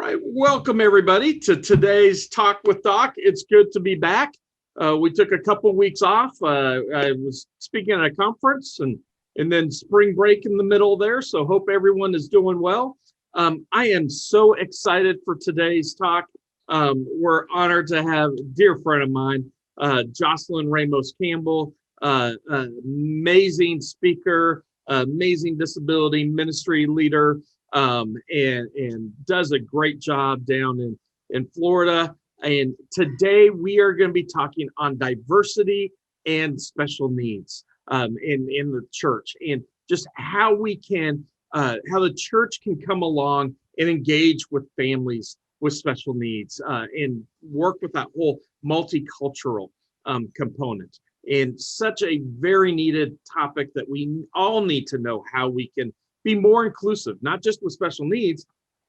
right, welcome everybody to today's Talk with Doc. It's good to be back. We took a couple weeks off. I was speaking at a conference and then spring break in the middle there. So hope everyone is doing well. I am so excited for today's talk. We're honored to have a dear friend of mine, Jocelyn Ramos Campbell, amazing speaker, amazing disability ministry leader, and does a great job down in Florida. And today we are going to be talking on diversity and special needs in the church, and just how we can, how the church can come along and engage with families with special needs and work with that whole multicultural component. And such a very needed topic that we all need to know how we can be more inclusive, not just with special needs,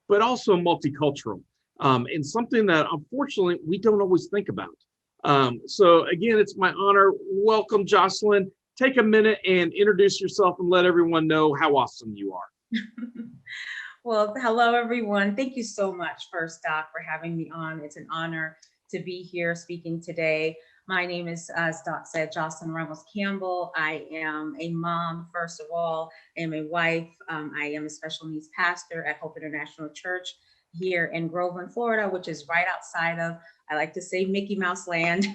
but also multicultural. And something that unfortunately we don't always think about. So again, it's my honor. Welcome, Jocelyn. Take a minute and introduce yourself and let everyone know how awesome you are. Well, hello, everyone. Thank you so much, first, Doc, for having me on. It's an honor to be here speaking today. My name is, as Doc said, Jocelyn Ramos Campbell. I am a mom, first of all. I am a wife. I am a special needs pastor at Hope International Church here in Groveland, Florida, which is right outside of, I like to say, Mickey Mouse land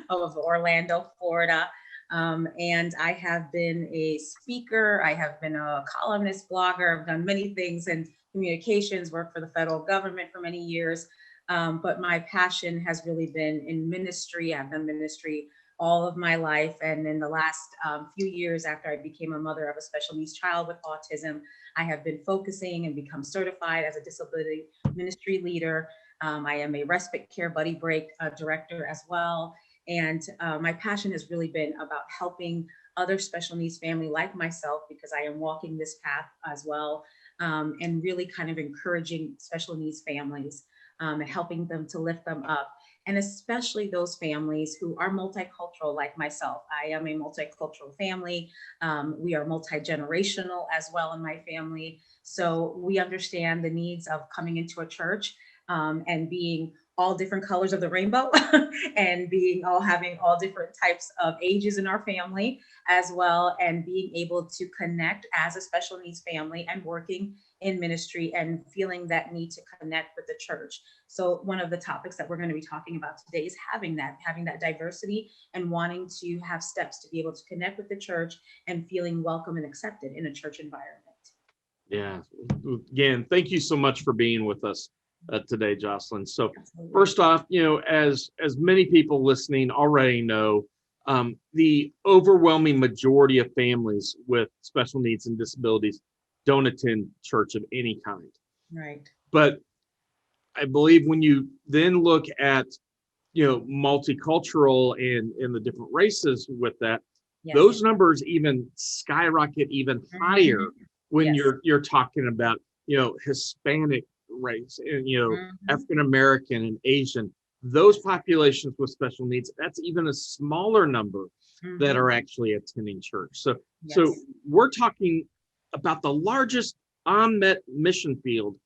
of Orlando, Florida. And I have been a speaker. I have been a columnist, blogger. I've done many things in communications, worked for the federal government for many years. But my passion has really been in ministry. I've done ministry all of my life. And in the last few years after I became a mother of a special needs child with autism, I have been focusing and become certified as a disability ministry leader. I am a respite care buddy break director as well. And my passion has really been about helping other special needs family like myself, because I am walking this path as well, and really kind of encouraging special needs families and helping them to lift them up. And especially those families who are multicultural like myself. I am a multicultural family. We are multi-generational as well in my family. So we understand the needs of coming into a church and being all different colors of the rainbow and being all having all different types of ages in our family as well, and being able to connect as a special needs family and working in ministry and feeling that need to connect with the church. So one of the topics that we're going to be talking about today is having that diversity and wanting to have steps to be able to connect with the church and feeling welcome and accepted in a church environment. Yeah, again, thank you so much for being with us today, Jocelyn. So Absolutely. first off, as many people listening already know, the overwhelming majority of families with special needs and disabilities don't attend church of any kind. Right. But I believe when you then look at, multicultural and the different races with that, Yes. those numbers even skyrocket even higher when Yes. you're talking about, Hispanic race and, African American and Asian, those populations with special needs, that's even a smaller number that are actually attending church. So we're talking about the largest unmet mission field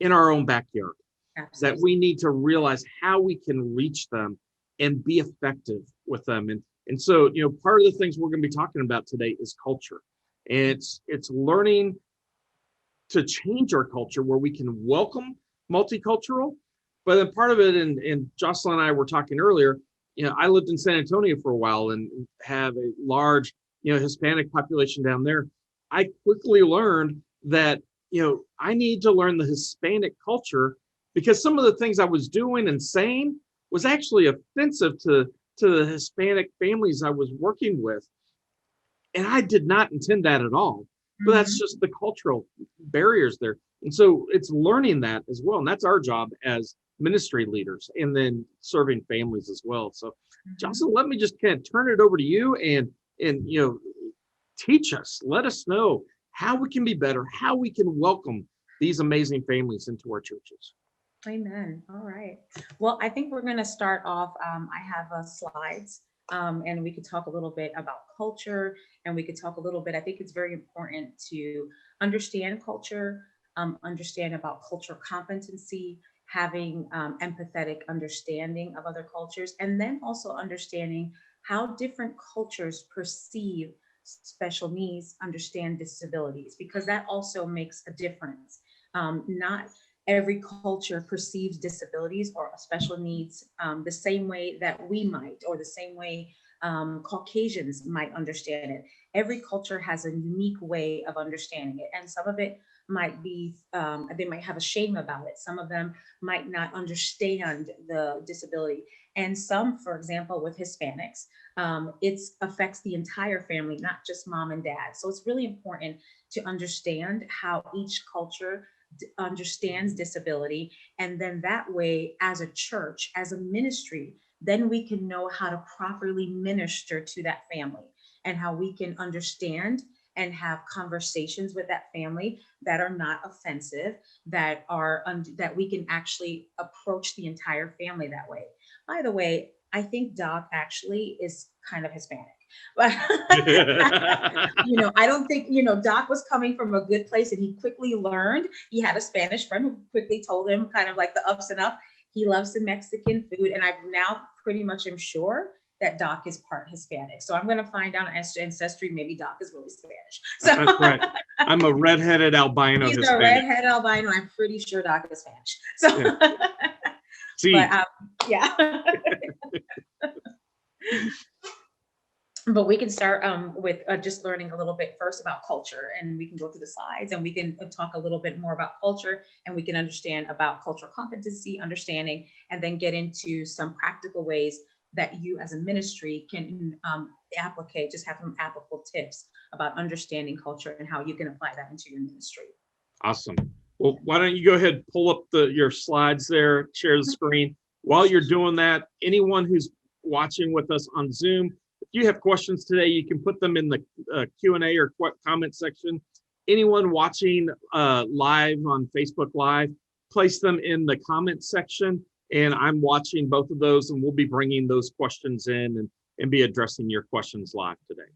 in our own backyard. Absolutely. That we need to realize how we can reach them and be effective with them. And so, part of the things we're going to be talking about today is culture. And it's learning to change our culture where we can welcome multicultural. But then part of it, and Jocelyn and I were talking earlier, I lived in San Antonio for a while and have a large, Hispanic population down there. I quickly learned that, I need to learn the Hispanic culture, because some of the things I was doing and saying was actually offensive to the Hispanic families I was working with. And I did not intend that at all. But that's just the cultural barriers there. And so it's learning that as well. And that's our job as ministry leaders, and then serving families as well. So Jocelyn, let me just kind of turn it over to you and teach us, let us know how we can be better, how we can welcome these amazing families into our churches. Amen. All right. Well, I think we're going to start off. I have slides, and we could talk a little bit about culture, and we could talk a little bit. I think it's very important to understand culture, understand about cultural competency, having empathetic understanding of other cultures, and then also understanding how different cultures perceive special needs, understand disabilities, because that also makes a difference. Not every culture perceives disabilities or special needs the same way that we might, or the same way Caucasians might understand it. Every culture has a unique way of understanding it, and some of it might be, they might have a shame about it. Some of them might not understand the disability. And some, for example, with Hispanics, it affects the entire family, not just mom and dad. So it's really important to understand how each culture understands disability. And then that way, as a church, as a ministry, then we can know how to properly minister to that family, and how we can understand and have conversations with that family that are not offensive, that are that we can actually approach the entire family that way. By the way, I think Doc actually is kind of Hispanic. But I don't think, Doc was coming from a good place, and he quickly learned. He had a Spanish friend who quickly told him kind of like the ups and ups. He loves the Mexican food, and I now pretty much am sure that Doc is part Hispanic. So I'm going to find out on ancestry. Maybe Doc is really Spanish. So that's right. I'm a redheaded albino. He's Hispanic. a redheaded albino. I'm pretty sure Doc is Spanish. So, yeah. See, but yeah. But we can start with just learning a little bit first about culture, and we can go through the slides, and we can talk a little bit more about culture, and we can understand about cultural competency, understanding, and then get into some practical ways that you as a ministry can applicate, just have some applicable tips about understanding culture and how you can apply that into your ministry. Awesome. Well, why don't you go ahead and pull up your slides there, share the screen. While you're doing that, anyone who's watching with us on Zoom, if you have questions today, you can put them in the Q&A or comment section. Anyone watching live on Facebook Live, place them in the comment section, and I'm watching both of those, and we'll be bringing those questions in and be addressing your questions live today.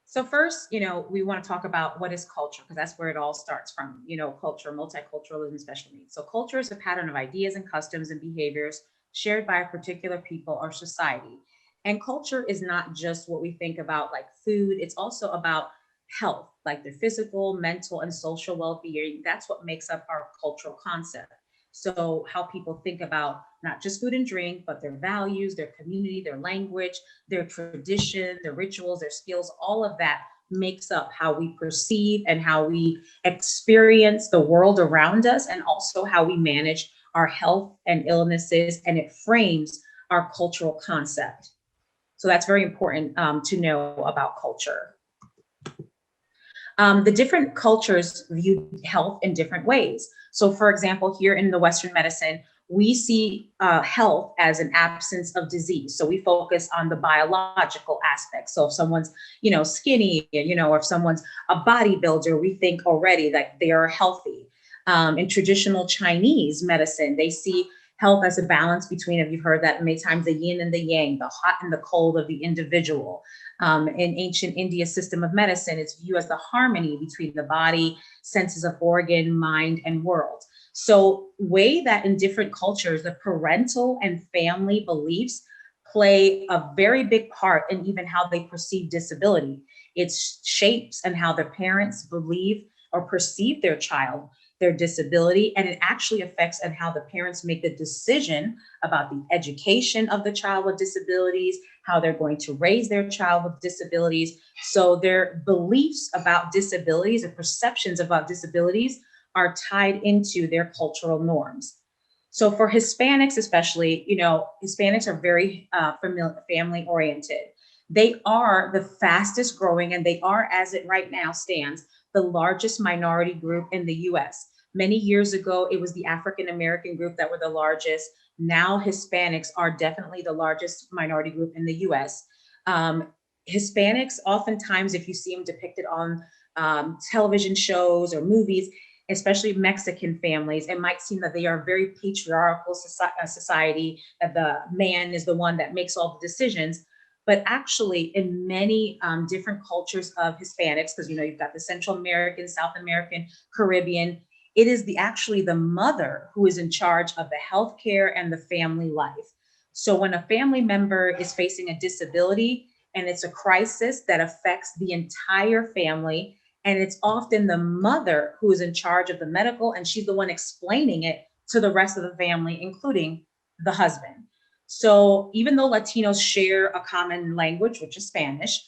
So first, we want to talk about what is culture, because that's where it all starts from, culture, multiculturalism, special needs. So culture is a pattern of ideas and customs and behaviors shared by a particular people or society. And culture is not just what we think about like food, it's also about health, like their physical, mental, and social well-being. That's what makes up our cultural concept. So how people think about not just food and drink, but their values, their community, their language, their tradition, their rituals, their skills, all of that makes up how we perceive and how we experience the world around us, and also how we manage our health and illnesses, and it frames our cultural concept. So that's very important to know about culture. The different cultures view health in different ways. So for example, here in the Western medicine, we see health as an absence of disease. So we focus on the biological aspects. So if someone's, skinny, or if someone's a bodybuilder, we think already that they are healthy. In traditional Chinese medicine, they see health as a balance between, if you've heard that many times, the yin and the yang, the hot and the cold of the individual. In ancient India system of medicine, it's viewed as the harmony between the body, senses of organ, mind, and world. So way that in different cultures, the parental and family beliefs play a very big part in even how they perceive disability. It shapes and how their parents believe or perceive their child, their disability, and it actually affects on how the parents make the decision about the education of the child with disabilities, how they're going to raise their child with disabilities. So their beliefs about disabilities and perceptions about disabilities are tied into their cultural norms. So for Hispanics especially, Hispanics are very family oriented. They are the fastest growing, and they are, as it right now stands, the largest minority group in the US. Many years ago, it was the African American group that were the largest. Now Hispanics are definitely the largest minority group in the US. Hispanics, oftentimes, if you see them depicted on television shows or movies, especially Mexican families, it might seem that they are a very patriarchal society, that the man is the one that makes all the decisions. But actually, in many different cultures of Hispanics, because you've got the Central American, South American, Caribbean, it is actually the mother who is in charge of the healthcare and the family life. So when a family member is facing a disability and it's a crisis that affects the entire family, and it's often the mother who is in charge of the medical, and she's the one explaining it to the rest of the family, including the husband. So even though Latinos share a common language, which is Spanish,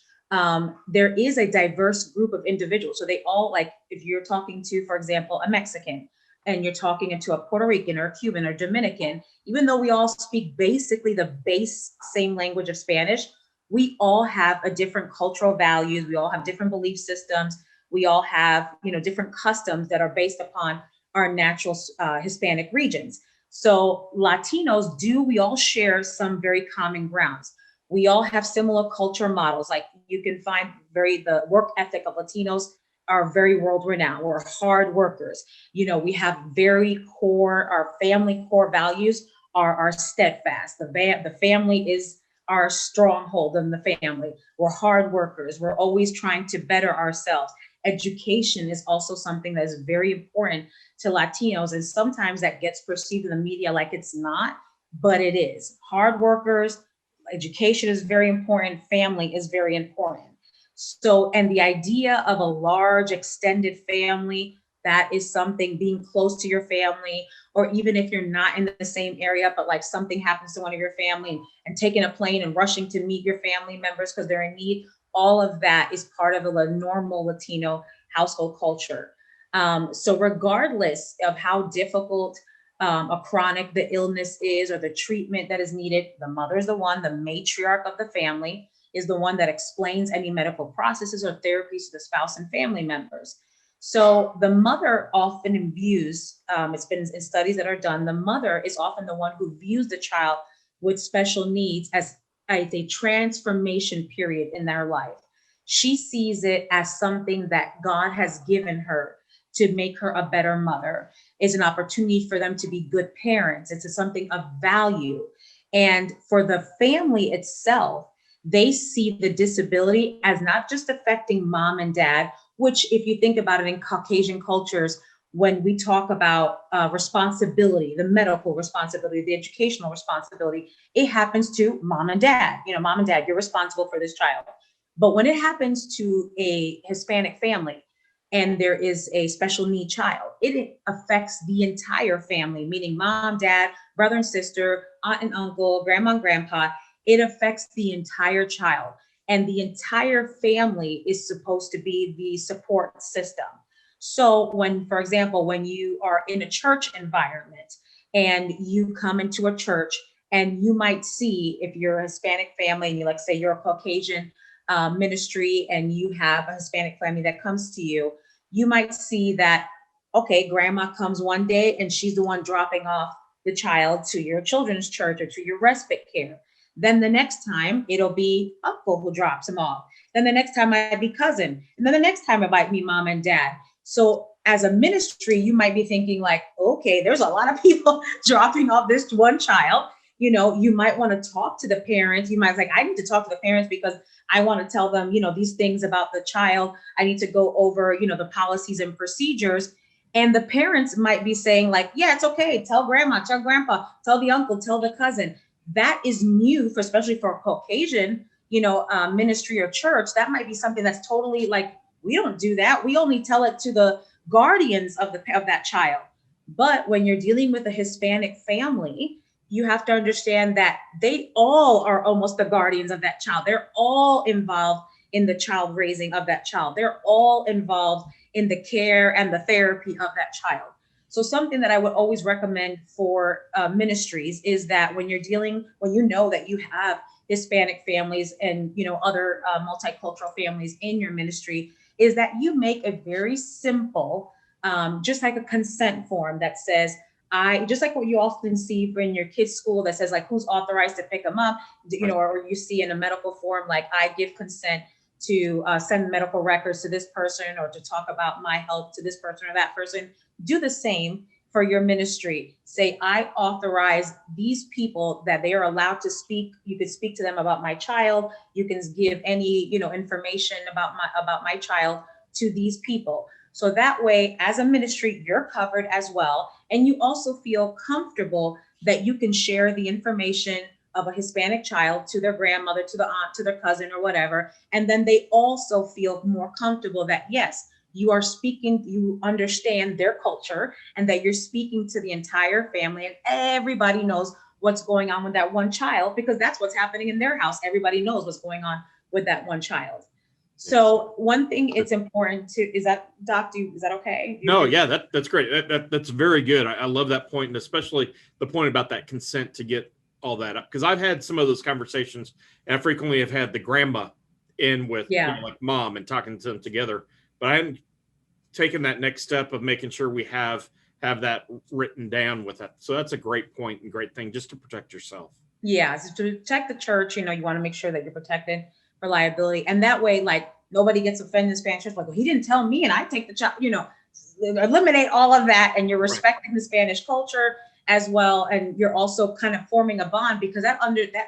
there is a diverse group of individuals. So they all, like, if you're talking to, for example, a Mexican, and you're talking to a Puerto Rican or a Cuban or Dominican, even though we all speak basically the base same language of Spanish, we all have a different cultural values. We all have different belief systems. We all have, different customs that are based upon our natural Hispanic regions. So Latinos, we all share some very common grounds. We all have similar culture models. Like you can find the work ethic of Latinos are very world renowned. We're hard workers. We have very core, our family core values are steadfast. The family is our stronghold in the family. We're hard workers. We're always trying to better ourselves. Education is also something that is very important to Latinos. And sometimes that gets perceived in the media like it's not, but it is. Hard workers, education is very important. Family is very important. So, and the idea of a large extended family, that is something, being close to your family, or even if you're not in the same area, but like something happens to one of your family and taking a plane and rushing to meet your family members because they're in need, all of that is part of a normal Latino household culture. So regardless of how difficult a chronic the illness is or the treatment that is needed, the mother is the matriarch of the family, is the one that explains any medical processes or therapies to the spouse and family members. So the mother often views, it's been in studies that are done, the mother is often the one who views the child with special needs as a transformation period in their life. She sees it as something that God has given her to make her a better mother. It's an opportunity for them to be good parents. It's something of value. And for the family itself, they see the disability as not just affecting mom and dad, which if you think about it in Caucasian cultures, when we talk about responsibility, the medical responsibility, the educational responsibility, it happens to mom and dad. Mom and dad, you're responsible for this child. But when it happens to a Hispanic family and there is a special need child, it affects the entire family, meaning mom, dad, brother and sister, aunt and uncle, grandma and grandpa. It affects the entire child, and the entire family is supposed to be the support system. So when, for example, when you are in a church environment and you come into a church and you might see, if you're a Hispanic family and let's say you're a Caucasian ministry and you have a Hispanic family that comes to you, you might see that, okay, grandma comes one day and she's the one dropping off the child to your children's church or to your respite care. Then the next time it'll be uncle who drops him off. Then the next time might be cousin. And then the next time it might be mom and dad. So as a ministry, you might be thinking like, okay, there's a lot of people dropping off this one child. You might want to talk to the parents. You might like, I need to talk to the parents because I want to tell them, these things about the child. I need to go over, the policies and procedures. And the parents might be saying like, yeah, it's okay. Tell grandma, tell grandpa, tell the uncle, tell the cousin. That is new especially for a Caucasian, ministry or church. That might be something that's totally like, we don't do that. We only tell it to the guardians of that child. But when you're dealing with a Hispanic family, you have to understand that they all are almost the guardians of that child. They're all involved in the child raising of that child. They're all involved in the care and the therapy of that child. So something that I would always recommend for ministries is that when you know that you have Hispanic families and other multicultural families in your ministry, is that you make a very simple, just like a consent form that says, just like what you often see in your kids' school that says like who's authorized to pick them up, or you see in a medical form like I give consent to send medical records to this person or to talk about my health to this person or that person. Do the same for your ministry. Say, I authorize these people that they are allowed to speak. You could speak to them about my child. You can give any, information about my child to these people. So that way, as a ministry, you're covered as well. And you also feel comfortable that you can share the information of a Hispanic child to their grandmother, to the aunt, to their cousin, or whatever. And then they also feel more comfortable that, yes, you are speaking, you understand their culture, and that you're speaking to the entire family, and everybody knows what's going on with that one child, because that's what's happening in their house. Everybody knows what's going on with that one child. So one thing it's important to, is that, Doc, is that okay? No, yeah, that's great. That's very good. I love that point, and especially the point about that consent to get all that up. Because I've had some of those conversations, and I frequently have had the grandma in with like mom and talking to them together. But I haven't taken that next step of making sure we have that written down with that. So that's a great point and great thing just to protect yourself. Yeah, so to protect the church, you want to make sure that you're protected for liability. And that way, like, nobody gets offended in Spanish. Like, well, he didn't tell me and I take the child, eliminate all of that. And you're respecting the Spanish culture as well. And you're also kind of forming a bond, because that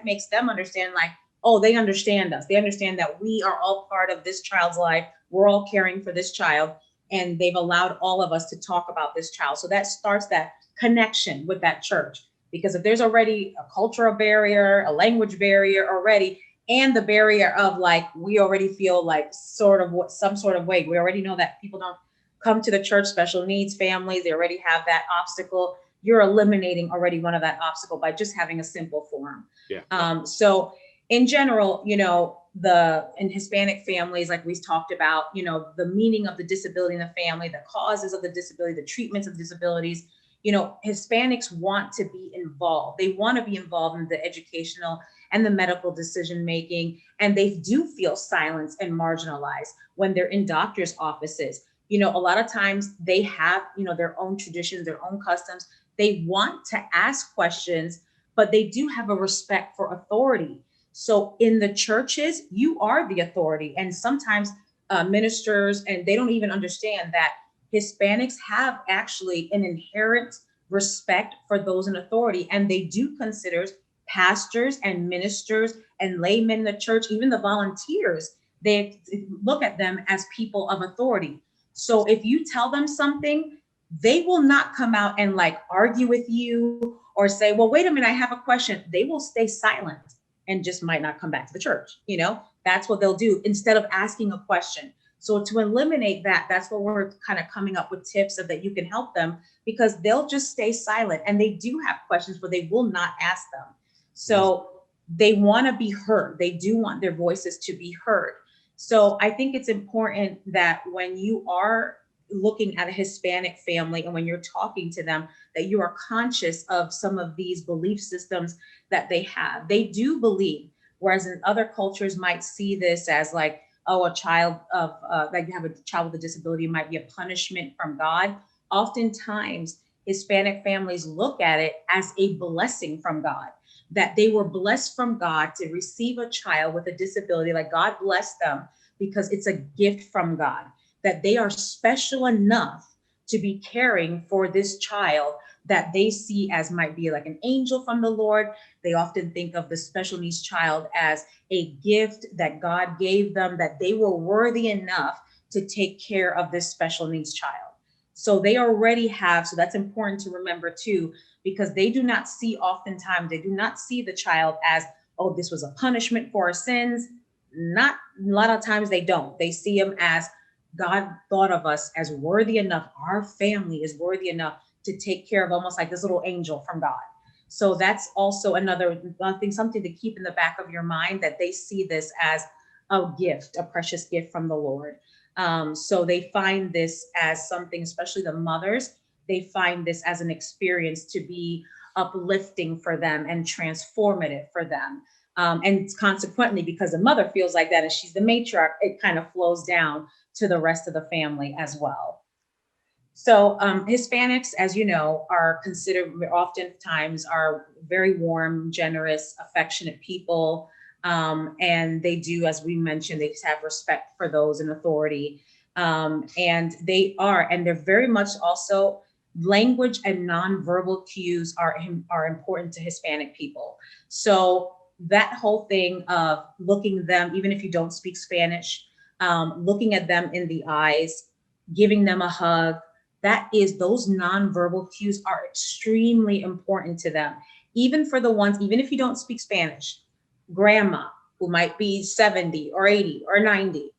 makes them understand, like, oh, they understand us. They understand that we are all part of this child's life. We're all caring for this child. And they've allowed all of us to talk about this child. So that starts that connection with that church. Because if there's already a cultural barrier, a language barrier already, and the barrier of, like, we already feel like some sort of way, we already know that people don't come to the church, special needs families, they already have that obstacle. You're eliminating already one of that obstacle by just having a simple form. Yeah. So in general, in Hispanic families, like we talked about, the meaning of the disability in the family, the causes of the disability, the treatments of disabilities, Hispanics want to be involved. They want to be involved in the educational and the medical decision making. And they do feel silenced and marginalized when they're in doctors' offices. A lot of times they have, their own traditions, their own customs. They want to ask questions, but they do have a respect for authority. So in the churches, you are the authority. And sometimes ministers, and they don't even understand that Hispanics have actually an inherent respect for those in authority. And they do consider pastors and ministers and laymen in the church, even the volunteers, they look at them as people of authority. So if you tell them something, they will not come out and, like, argue with you or say, well, wait a minute, I have a question. They will stay silent and just might not come back to the church. That's what they'll do instead of asking a question. So to eliminate that, that's what we're kind of coming up with tips of that you can help them, because they'll just stay silent, and they do have questions, but they will not ask them. So they want to be heard. They do want their voices to be heard. So I think it's important that when you are looking at a Hispanic family and when you're talking to them, that you are conscious of some of these belief systems that they have. They do believe, whereas in other cultures might see this as like, oh, a child of, like, you have a child with a disability might be a punishment from God. Oftentimes, Hispanic families look at it as a blessing from God, that they were blessed from God to receive a child with a disability, like God blessed them because it's a gift from God, that they are special enough to be caring for this child that they see as might be like an angel from the Lord. They often think of the special needs child as a gift that God gave them, that they were worthy enough to take care of this special needs child. So they already have, so that's important to remember too, because they do not see, oftentimes, they do not see the child as, oh, this was a punishment for our sins. Not a lot of times they don't. They see them as, God thought of us as worthy enough. Our family is worthy enough to take care of, almost like this little angel from God. So that's also another thing, something to keep in the back of your mind, that they see this as a gift, a precious gift from the Lord. So they find this as something, especially the mothers, they find this as an experience to be uplifting for them and transformative for them. And consequently, because the mother feels like that and she's the matriarch, it kind of flows down to the rest of the family as well. So Hispanics, as you know, are considered, oftentimes are very warm, generous, affectionate people. And they do, as we mentioned, they have respect for those in authority. And they're very much also, language and nonverbal cues are important to Hispanic people. So that whole thing of looking them, even if you don't speak Spanish, looking at them in the eyes, giving them a hug. Those nonverbal cues are extremely important to them. Even for the ones, even if you don't speak Spanish, grandma who might be 70 or 80 or 90,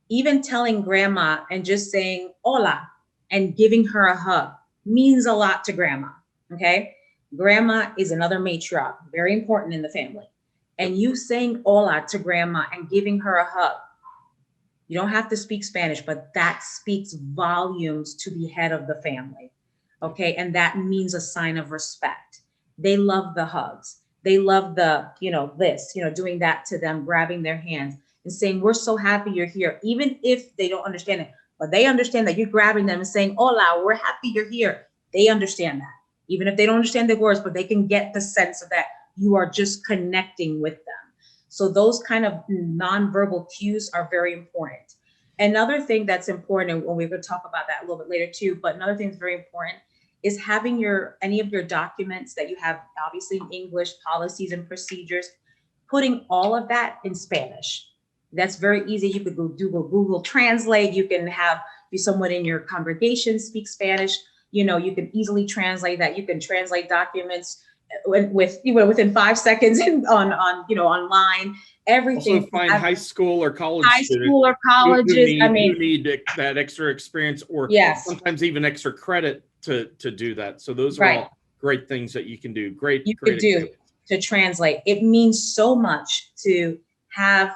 even telling grandma and just saying hola and giving her a hug means a lot to grandma. Okay. Grandma is another matriarch, very important in the family. And you saying hola to grandma and giving her a hug, you don't have to speak Spanish, but that speaks volumes to the head of the family. Okay. And that means a sign of respect. They love the hugs. They love the, doing that to them, grabbing their hands and saying, we're so happy you're here, even if they don't understand it, but they understand that you're grabbing them and saying, hola, we're happy you're here. They understand that, even if they don't understand the words, but they can get the sense of that you are just connecting with them. So those kind of nonverbal cues are very important. Another thing that's important, and we're going to talk about that a little bit later too, but another thing that's very important is having any of your documents that you have, obviously in English, policies and procedures, putting all of that in Spanish. That's very easy. You could go do Google Translate. You can have someone in your congregation speak Spanish. You can easily translate that. You can translate documents within 5 seconds online. Everything. Also find high school or college colleges. Who need that extra experience or yes, sometimes even extra credit to do that. So those are all great things that you can do. Great do to translate. It means so much to have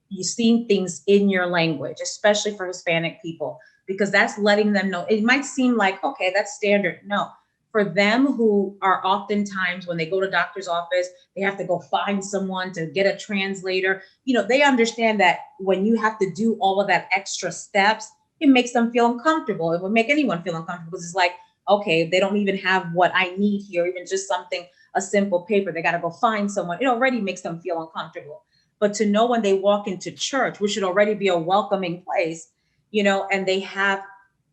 you seen things in your language, especially for Hispanic people, because that's letting them know. It might seem like, okay, that's standard. No, for them who are oftentimes when they go to doctor's office, they have to go find someone to get a translator. They understand that when you have to do all of that extra steps, it makes them feel uncomfortable. It would make anyone feel uncomfortable because it's like, okay, they don't even have what I need here, even just something, a simple paper. They got to go find someone. It already makes them feel uncomfortable. But to know when they walk into church, which should already be a welcoming place, and they have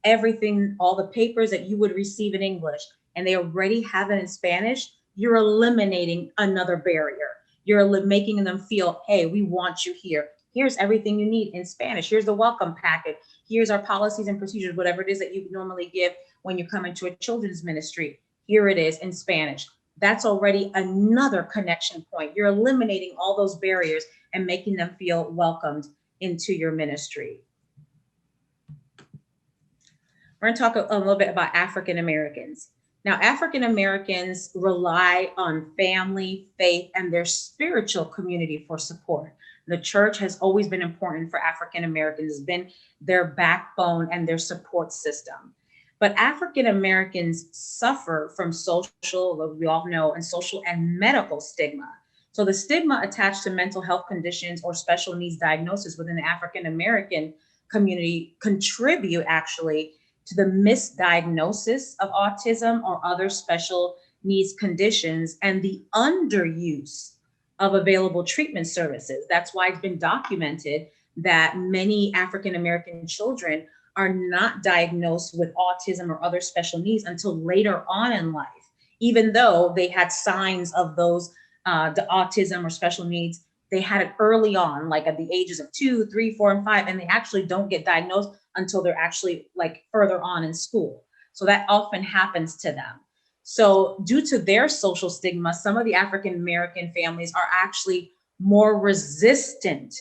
everything, all the papers that you would receive in English, and they already have it in Spanish, you're eliminating another barrier. You're making them feel, hey, we want you here. Here's everything you need in Spanish. Here's the welcome packet. Here's our policies and procedures, whatever it is that you normally give when you come into a children's ministry. Here it is in Spanish. That's already another connection point. You're eliminating all those barriers and making them feel welcomed into your ministry. We're going to talk a little bit about African Americans. Now, African Americans rely on family, faith, and their spiritual community for support. The church has always been important for African Americans, has been their backbone and their support system. But African Americans suffer from social, we all know, and social and medical stigma. So the stigma attached to mental health conditions or special needs diagnosis within the African American community contribute actually to the misdiagnosis of autism or other special needs conditions and the underuse of available treatment services. That's why it's been documented that many African American children are not diagnosed with autism or other special needs until later on in life, even though they had signs of those the autism or special needs. They had it early on, like at the ages of 2, 3, 4, and 5, and they actually don't get diagnosed until they're actually like further on in school. So that often happens to them. So due to their social stigma, some of the African American families are actually more resistant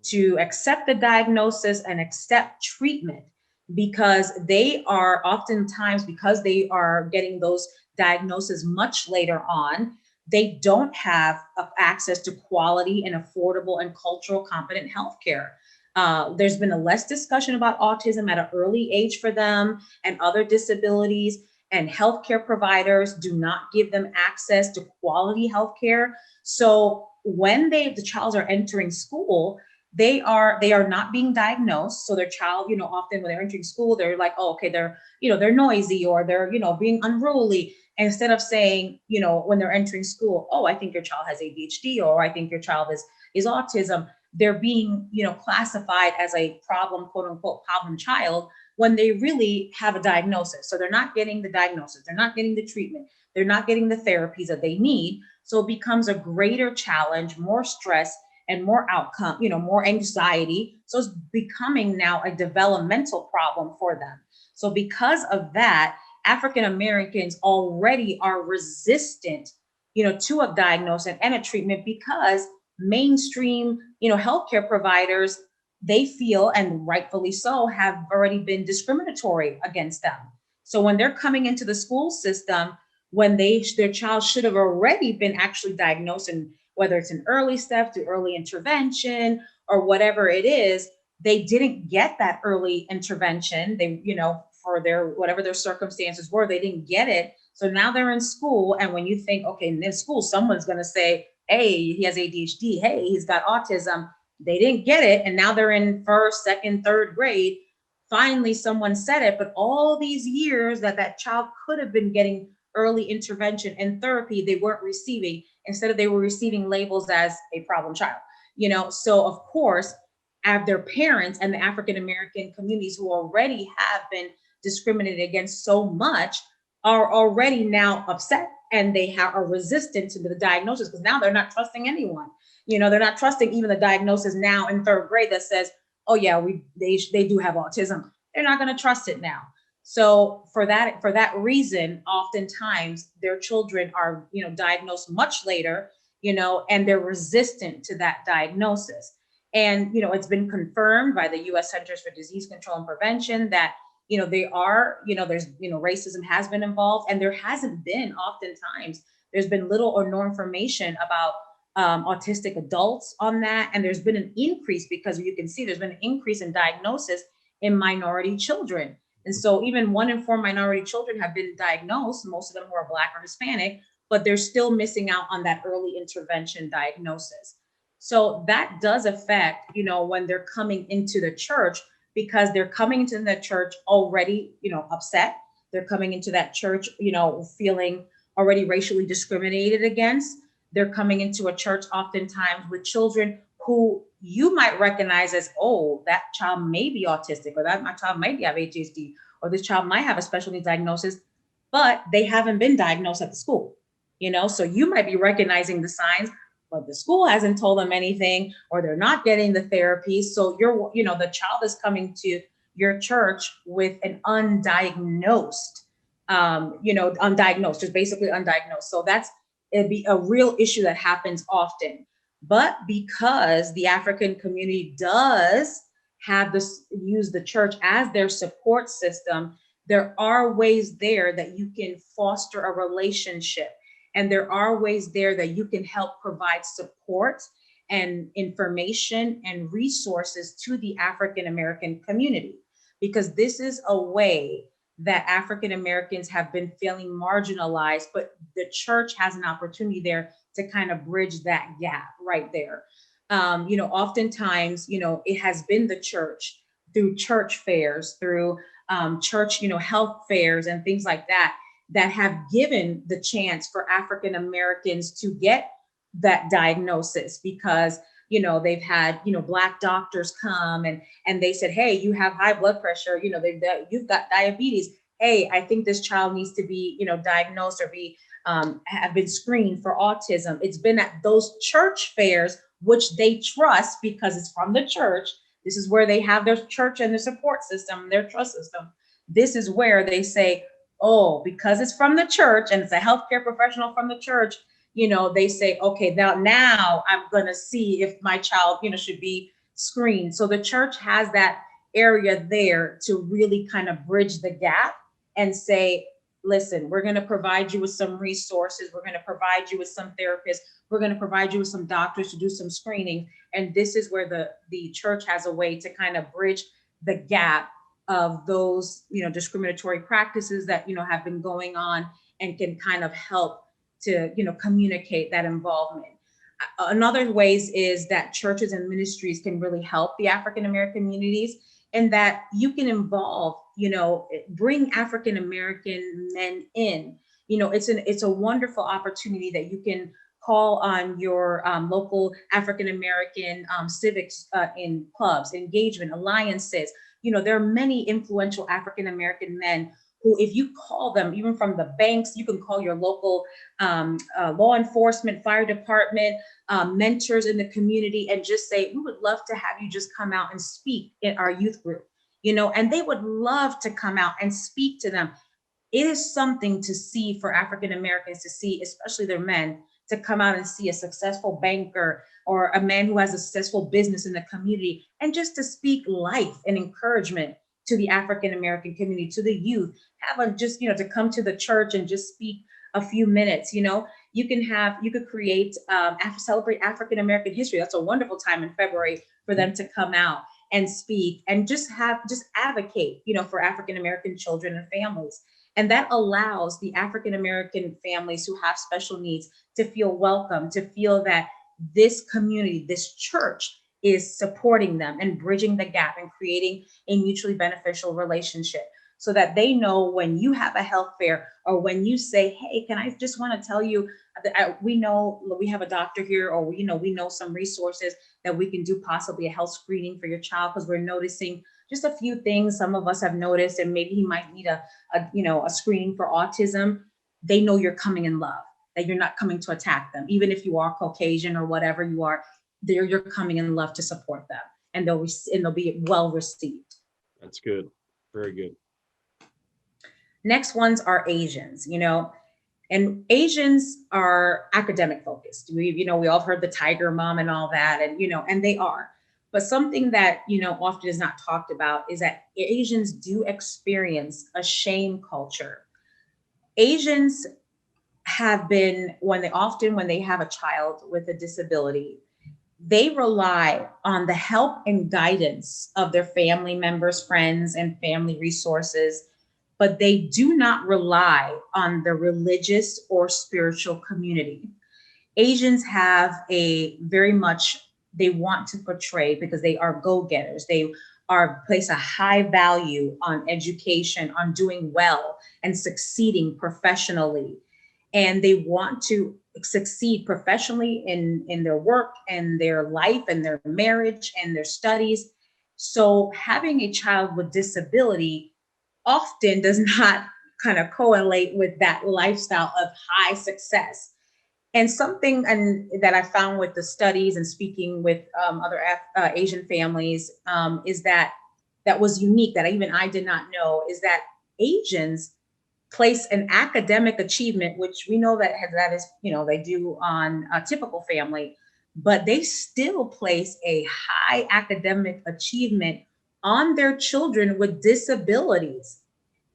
to accept the diagnosis and accept treatment because they are oftentimes, because they are getting those diagnoses much later on, they don't have access to quality and affordable and cultural competent healthcare. There's been a less discussion about autism at an early age for them and other disabilities, and healthcare providers do not give them access to quality healthcare. So when the child are entering school, they are not being diagnosed. So their child, often when they're entering school, they're like, oh, okay, they're noisy or they're, being unruly. Instead of saying, when they're entering school, oh, I think your child has ADHD, or I think your child is autism, they're being, classified as a problem, quote unquote, problem child, when they really have a diagnosis. So they're not getting the diagnosis, they're not getting the treatment, they're not getting the therapies that they need. So it becomes a greater challenge, more stress, and more outcome, more anxiety. So it's becoming now a developmental problem for them. So because of that, African Americans already are resistant, to a diagnosis and a treatment because mainstream, healthcare providers, they feel, and rightfully so, have already been discriminatory against them. So when they're coming into the school system, when their child should have already been actually diagnosed, and whether it's an early step to early intervention or whatever it is, they didn't get that early intervention. They, for their whatever their circumstances were, they didn't get it. So now they're in school, and when you think, okay, in school, someone's going to say, hey, he has ADHD, hey, he's got autism. They didn't get it, and now they're in first, second, third grade. Finally, someone said it, but all these years that child could have been getting early intervention and therapy, they weren't receiving. Instead of, they were receiving labels as a problem child. So of course, their parents and the African American communities, who already have been discriminated against so much, are already now upset, and they are resistant to the diagnosis, because now they're not trusting anyone. They're not trusting even the diagnosis now in third grade that says, oh yeah, they do have autism. They're not going to trust it now. So for that reason, oftentimes their children are, diagnosed much later, and they're resistant to that diagnosis. And, it's been confirmed by the U.S. Centers for Disease Control and Prevention that, they are, there's, racism has been involved, and there hasn't been, oftentimes, there's been little or no information about autistic adults on that. And there's been an increase, because you can see there's been an increase in diagnosis in minority children. And so even 1 in 4 minority children have been diagnosed, most of them who are Black or Hispanic, but they're still missing out on that early intervention diagnosis. So that does affect, when they're coming into the church, because they're coming into the church already, upset. They're coming into that church, feeling already racially discriminated against. They're coming into a church oftentimes with children who you might recognize as, oh, that child may be autistic, or that my child might have ADHD, or this child might have a special needs diagnosis, but they haven't been diagnosed at the school. So you might be recognizing the signs, but the school hasn't told them anything, or they're not getting the therapy. So the child is coming to your church with an undiagnosed, just basically undiagnosed. So it'd be a real issue that happens often. But because the African community does use the church as their support system, there are ways there that you can foster a relationship. And there are ways there that you can help provide support and information and resources to the African American community, because this is a way that African Americans have been feeling marginalized, but the church has an opportunity there to kind of bridge that gap right there. Oftentimes, it has been the church, through church fairs, through church, health fairs and things like that have given the chance for African Americans to get that diagnosis, because they've had Black doctors come and they said, hey, you have high blood pressure, you've got diabetes, hey, I think this child needs to be diagnosed or be have been screened for autism. It's been at those church fairs, which they trust because it's from the church. This is where they have their church and their support system, their trust system. This is where they say, oh, because it's from the church and it's a healthcare professional from the church, they say, okay, now I'm going to see if my child, should be screened. So the church has that area there to really kind of bridge the gap and say, listen, we're going to provide you with some resources. We're going to provide you with some therapists. We're going to provide you with some doctors to do some screening. And this is where the church has a way to kind of bridge the gap of those, discriminatory practices that, have been going on, and can kind of help to, communicate that involvement. Another ways is that churches and ministries can really help the African American communities, and that you can involve, bring African American men in. It's a wonderful opportunity that you can call on your local African American civics in clubs, engagement, alliances. There are many influential African American men who, if you call them, even from the banks, you can call your local law enforcement, fire department, mentors in the community, and just say, we would love to have you just come out and speak in our youth group. and they would love to come out and speak to them. It is something to see for African Americans to see, especially their men, to come out and see a successful banker or a man who has a successful business in the community, and just to speak life and encouragement to the African American community, to the youth, have a just, to come to the church and just speak a few minutes. You could create, celebrate African American history. That's a wonderful time in February for them to come out and speak and just advocate, for African American children and families. And that allows the African American families who have special needs to feel welcome, to feel that this community, this church, is supporting them and bridging the gap and creating a mutually beneficial relationship, so that they know when you have a health fair, or when you say, hey, can I just want to tell you that we know we have a doctor here, or we know some resources that we can do, possibly a health screening for your child, because we're noticing just a few things some of us have noticed, and maybe he might need a screening for autism. They know you're coming in love, that you're not coming to attack them, even if you are Caucasian or whatever you are. You're coming in love to support them, and they'll be well received. That's good. Very good. Next ones are Asians, and Asians are academic focused. We all heard the tiger mom and all that, and they are. But something that, often is not talked about is that Asians do experience a shame culture. Asians have been, when they have a child with a disability, they rely on the help and guidance of their family members, friends, and family resources, but they do not rely on the religious or spiritual community. Asians have they want to portray, because they are go-getters. They place a high value on education, on doing well and succeeding professionally. And they want to succeed professionally in their work and their life and their marriage and their studies. So having a child with disability often does not kind of correlate with that lifestyle of high success. And something that I found with the studies and speaking with other Asian families is that was unique, that even I did not know, is that Asians place an academic achievement, which we know that is, they do on a typical family, but they still place a high academic achievement on their children with disabilities.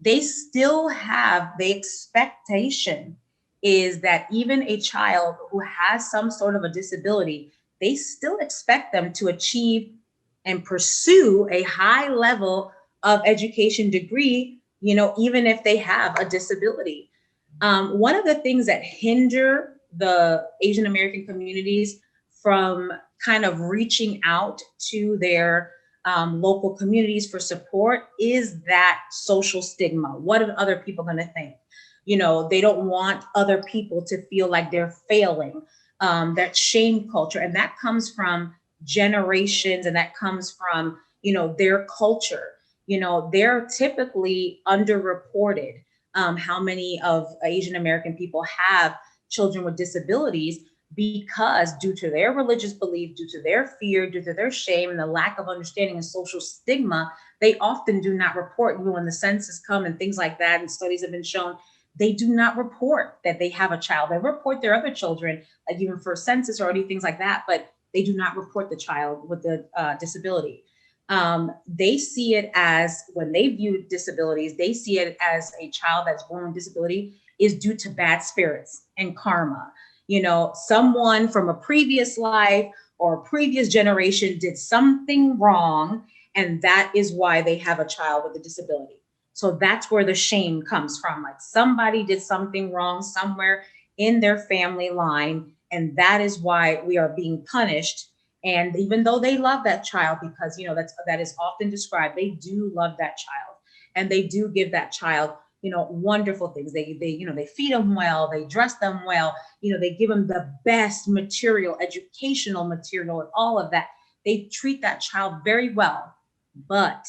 They still have the expectation is that even a child who has some sort of a disability, they still expect them to achieve and pursue a high level of education degree, even if they have a disability. One of the things that hinder the Asian American communities from kind of reaching out to their local communities for support is that social stigma. What are other people going to think? They don't want other people to feel like they're failing. That shame culture, and that comes from generations, and that comes from their culture. They're typically underreported. How many of Asian American people have children with disabilities, because due to their religious belief, due to their fear, due to their shame, and the lack of understanding and social stigma, they often do not report. Even when the census come and things like that, and studies have been shown, they do not report that they have a child. They report their other children, like even for census or any things like that, but they do not report the child with the disability. They see it as, when they view disabilities, they see it as a child that's born with disability is due to bad spirits and karma. Someone from a previous life or a previous generation did something wrong, and that is why they have a child with a disability. So that's where the shame comes from. Like, somebody did something wrong somewhere in their family line, and that is why we are being punished. And even though they love that child, because that is often described, they do love that child, and they do give that child wonderful things. They feed them well, they dress them well, they give them the best material, educational material, and all of that. They treat that child very well. But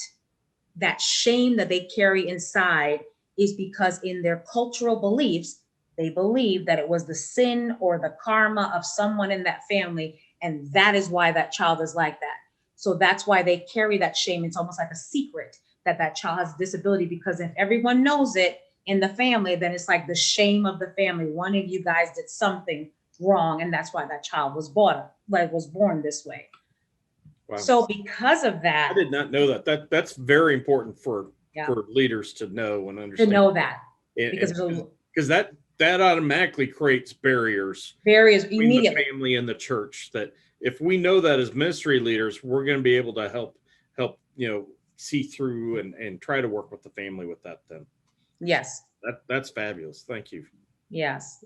that shame that they carry inside is because in their cultural beliefs, they believe that it was the sin or the karma of someone in that family, and that is why that child is like that. So that's why they carry that shame. It's almost like a secret that that child has a disability, because if everyone knows it in the family, then it's like the shame of the family. One of you guys did something wrong, and that's why that child was born this way. Wow. So because of that, I did not know that. That's very important for leaders to know and understand. To know that, because that automatically creates barriers between immediately. the family and the church. That if we know that as ministry leaders, we're going to be able to help see through and try to work with the family with that. Then yes, that's fabulous. Thank you. Yes.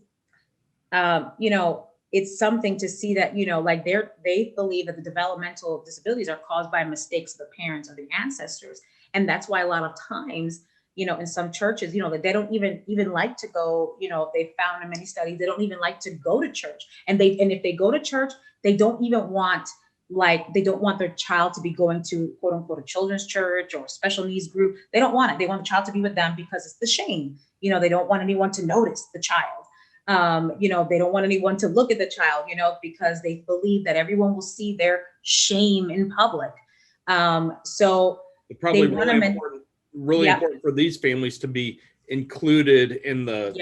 It's something to see that, like they believe that the developmental disabilities are caused by mistakes of the parents or the ancestors. And that's why a lot of times, in some churches, that they don't even like to go, they found in many studies, they don't even like to go to church. And if they go to church, they don't even want, they don't want their child to be going to quote unquote a children's church or a special needs group. They don't want it. They want the child to be with them because it's the shame. They don't want anyone to notice the child. They don't want anyone to look at the child, because they believe that everyone will see their shame in public. So it's probably really important for these families to be included in the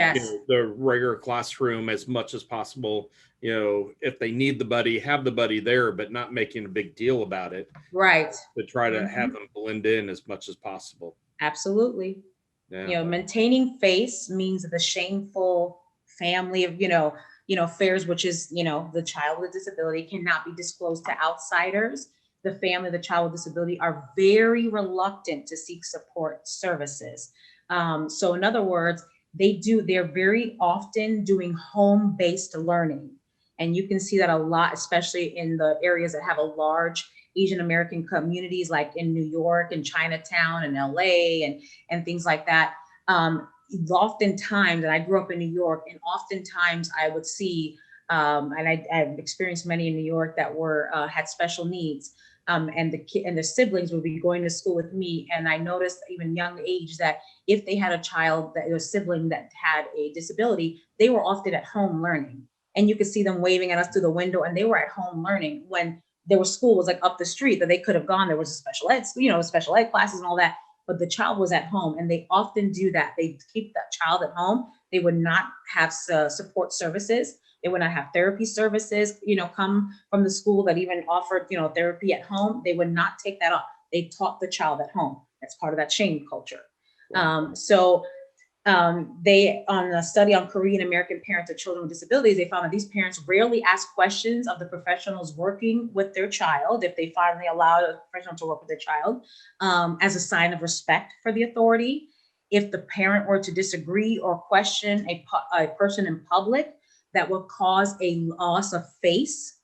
the regular classroom as much as possible. If they need the buddy, have the buddy there, but not making a big deal about it. Right. To try to have them blend in as much as possible. Absolutely. Yeah. Maintaining face means that the shameful family of, affairs, which is, the child with a disability, cannot be disclosed to outsiders. The family of the child with disability are very reluctant to seek support services. So in other words, they're very often doing home-based learning. And you can see that a lot, especially in the areas that have a large Asian American communities, like in New York and Chinatown and LA and things like that. Oftentimes, and I grew up in New York, and oftentimes I would see, and I've experienced many in New York that had special needs, and the siblings would be going to school with me, and I noticed even young age that if they had a sibling that had a disability, they were often at home learning, and you could see them waving at us through the window, and they were at home learning when there was school was like up the street that they could have gone. There was a special ed classes and all that. But the child was at home, and they often do that. They keep that child at home. They would not have support services. They would not have therapy services, come from the school that even offered, therapy at home. They would not take that up. They taught the child at home. That's part of that shame culture. They, on a study on Korean American parents of children with disabilities, they found that these parents rarely ask questions of the professionals working with their child, if they finally allow a professional to work with their child, as a sign of respect for the authority. If the parent were to disagree or question a person in public, that will cause a loss of face,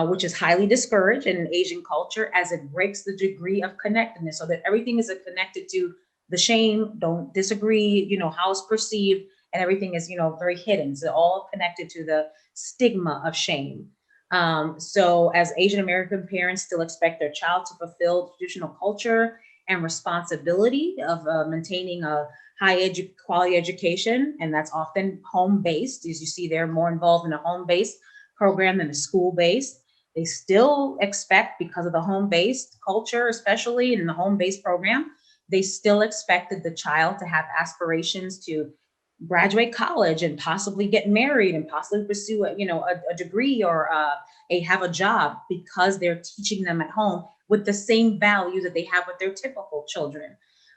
which is highly discouraged in Asian culture, as it breaks the degree of connectedness, so that everything is connected to the shame, don't disagree, how it's perceived, and everything is, very hidden. So all connected to the stigma of shame. So as Asian American parents still expect their child to fulfill traditional culture and responsibility of maintaining a quality education, and that's often home-based. As you see, they're more involved in a home-based program than a school-based. They still expect, because of the home-based culture, especially in the home-based program, they still expected the child to have aspirations to graduate college and possibly get married and possibly pursue a degree or have a job, because they're teaching them at home with the same values that they have with their typical children.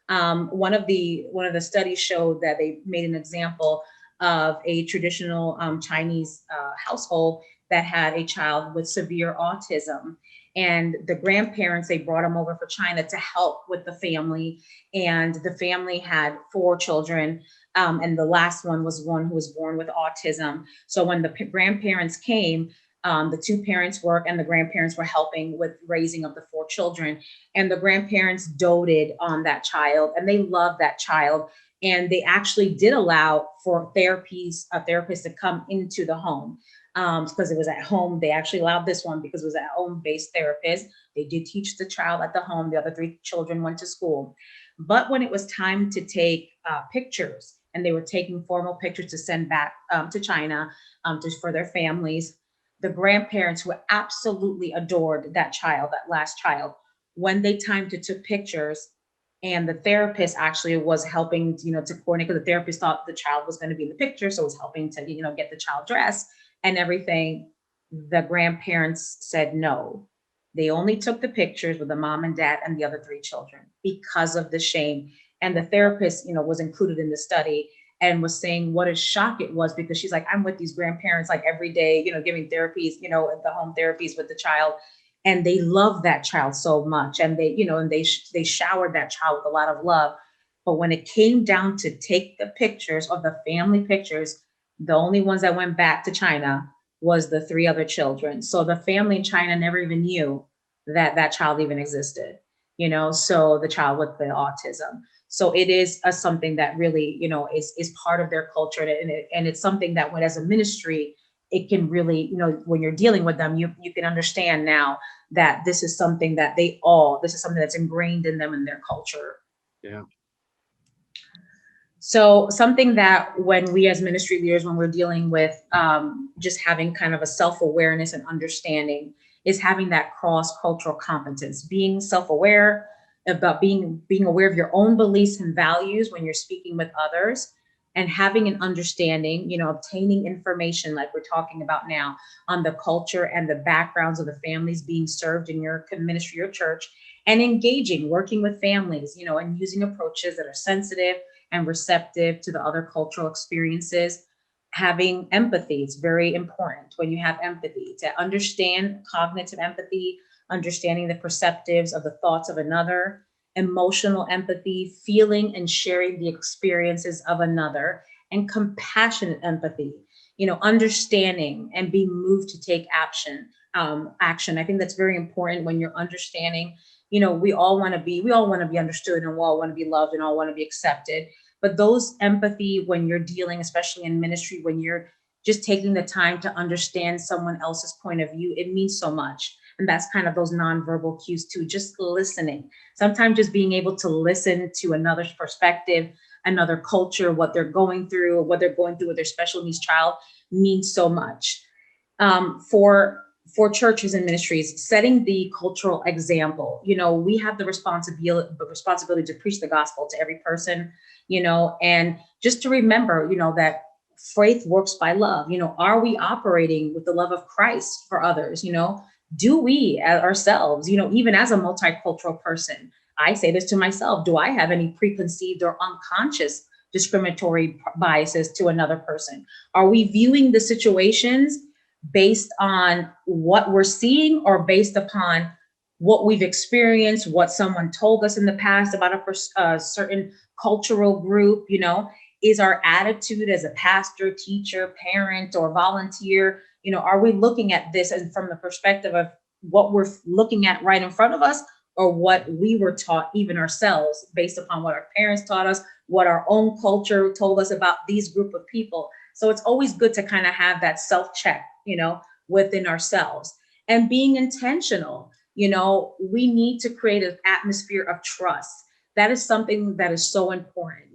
One of the studies showed that they made an example of a traditional Chinese household that had a child with severe autism. And the grandparents, they brought them over for China to help with the family. And the family had 4 children. And the last one was one who was born with autism. So when the grandparents came, the 2 parents worked and the grandparents were helping with raising of the 4 children. And the grandparents doted on that child, and they loved that child. And they actually did allow for a therapist to come into the home. Because it was at home. They actually allowed this one because it was at home-based therapist. They did teach the child at the home. The other 3 children went to school. But when it was time to take pictures, and they were taking formal pictures to send back to China for their families, the grandparents who absolutely adored that child, that last child, when they timed to took pictures, and the therapist actually was helping, to coordinate, because the therapist thought the child was going to be in the picture, so it was helping to, get the child dressed and everything. The grandparents said no. They only took the pictures with the mom and dad and the other three children because of the shame. And the therapist, was included in the study and was saying what a shock it was, because she's like, I'm with these grandparents like every day, giving therapies, at the home therapies with the child. And they love that child so much. And they showered that child with a lot of love. But when it came down to take the pictures of the family pictures, the only ones that went back to China was the three other children. So the family in China never even knew that that child even existed, so the child with the autism. So it is something that really, is part of their culture. And it's something that when as a ministry, it can really, when you're dealing with them, you can understand now that this is something that this is something that's ingrained in them in their culture. Yeah. So something that when we as ministry leaders, when we're dealing with just having kind of a self-awareness and understanding, is having that cross-cultural competence, being self-aware about being aware of your own beliefs and values when you're speaking with others, and having an understanding, obtaining information like we're talking about now on the culture and the backgrounds of the families being served in your ministry or church, and engaging, working with families, and using approaches that are sensitive and receptive to the other cultural experiences. Having empathy, it's very important when you have empathy to understand cognitive empathy, understanding the perceptives of the thoughts of another, emotional empathy, feeling and sharing the experiences of another, and compassionate empathy, understanding and being moved to take action. I think that's very important when you're understanding. We all want to be understood, and we all want to be loved, and all want to be accepted. But those empathy, when you're dealing, especially in ministry, when you're just taking the time to understand someone else's point of view, it means so much. And that's kind of those nonverbal cues too, just listening. Sometimes just being able to listen to another's perspective, another culture, what they're going through with their special needs child means so much. For churches and ministries, setting the cultural example. We have the responsibility to preach the gospel to every person, and just to remember, that faith works by love. Are we operating with the love of Christ for others? Do we ourselves, even as a multicultural person, I say this to myself, do I have any preconceived or unconscious discriminatory biases to another person? Are we viewing the situations based on what we're seeing, or based upon what we've experienced, what someone told us in the past about a certain cultural group? Is our attitude as a pastor, teacher, parent, or volunteer, are we looking at this and from the perspective of what we're looking at right in front of us, or what we were taught even ourselves based upon what our parents taught us, what our own culture told us about these group of people? So it's always good to kind of have that self-check, within ourselves, and being intentional. We need to create an atmosphere of trust. That is something that is so important.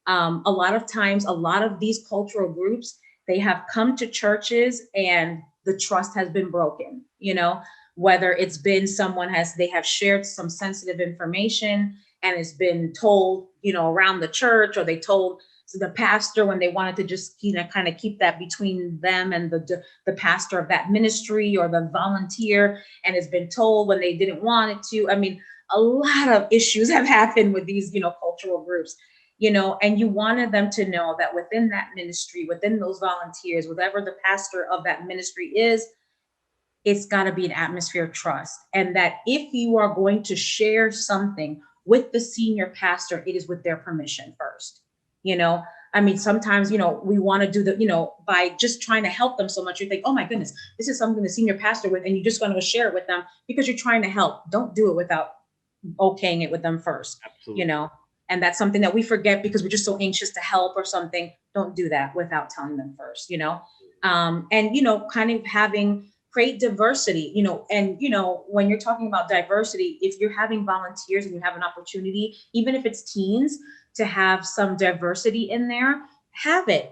A lot of times, a lot of these cultural groups, they have come to churches and the trust has been broken, whether it's been they have shared some sensitive information and it's been told, around the church, or they told the pastor when they wanted to just, kind of keep that between them and the pastor of that ministry or the volunteer, and it's been told when they didn't want it to. I mean, a lot of issues have happened with these, cultural groups. And you wanted them to know that within that ministry, within those volunteers, whatever the pastor of that ministry is, it's got to be an atmosphere of trust. And that if you are going to share something with the senior pastor, it is with their permission first. Sometimes, we want to do by just trying to help them so much, you think, oh my goodness, this is something the senior pastor with, and you just going to share it with them because you're trying to help. Don't do it without okaying it with them first. Absolutely. And that's something that we forget because we're just so anxious to help or something. Don't do that without telling them first, and, kind of create diversity, and, when you're talking about diversity, if you're having volunteers and you have an opportunity, even if it's teens, to have some diversity in there, have it,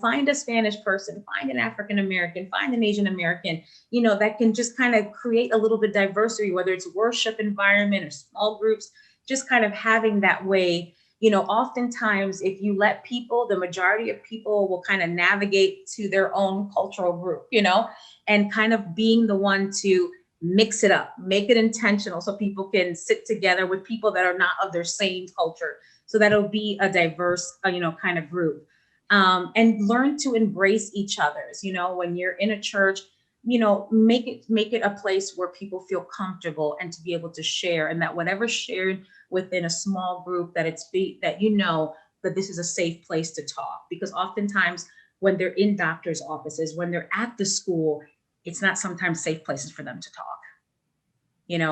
find a Spanish person, find an African American, find an Asian American, that can just kind of create a little bit of diversity, whether it's worship environment or small groups, just kind of having that way. Oftentimes if you let people, the majority of people will kind of navigate to their own cultural group, and kind of being the one to mix it up, make it intentional so people can sit together with people that are not of their same culture. So that it'll be a diverse, kind of group. And learn to embrace each other's, when you're in a church, make it a place where people feel comfortable and to be able to share, and that whatever's shared within a small group, that that this is a safe place to talk. Because oftentimes when they're in doctor's offices, when they're at the school, it's not sometimes safe places for them to talk.